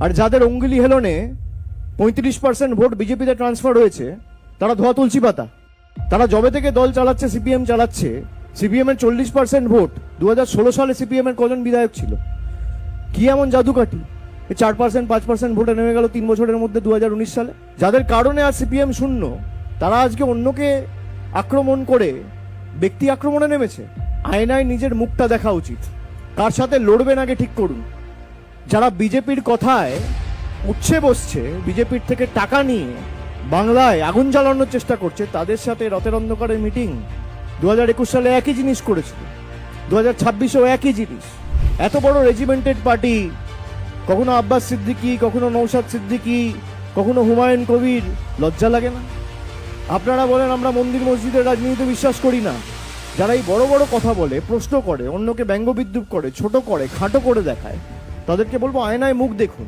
আর যাদের অঙ্গুলি হেলনে 35% ভোট বিজেপিতে ট্রান্সফার হয়েছে তারা ধোয়া তুলসী পাতা। তারা জবে থেকে দল চালাচ্ছে, সিপিএম চালাচ্ছে, সিপিএম এর 40% ভোট। 2016 সালে সিপিএম এর কজন বিধায়ক ছিল? কি এমন জাদুকাঠি 4% 5% ভোটে নেমে গেল 3 বছরের মধ্যে 2019 সালে? যাদের কারণে আজ সিপিএম শূন্য, তারা আজকে অন্যকে আক্রমণ করে ব্যক্তি আক্রমণে নেমেছে। আয়নায় নিজের মুখটা দেখা উচিত। কার সাথে লড়বেন আগে ঠিক করুন। যারা বিজেপির কথায় উচ্ছে বসছে, বিজেপির থেকে টাকা নিয়ে বাংলায় আগুন জ্বালানোর চেষ্টা করছে, তাদের সাথে রথের অন্ধকারের মিটিং 2021 সালে একই জিনিস করেছিল, 2026-এও একই জিনিস। এত বড় রেজিমেন্টেড পার্টি, কখনো আব্বাস সিদ্দিকী, কখনো নৌশাদ সিদ্দিকী, কখনো হুমায়ুন কবির, লজ্জা লাগে না? আপনারা বলেন আমরা মন্দির মসজিদের রাজনীতিতে বিশ্বাস করি না। যারা এই বড় বড় কথা বলে, প্রশ্ন করে, অন্যকে ব্যঙ্গবিদ্রুপ করে, ছোট করে, খাটো করে দেখায়, তাদেরকে বলবো আয়নায় মুখ দেখুন।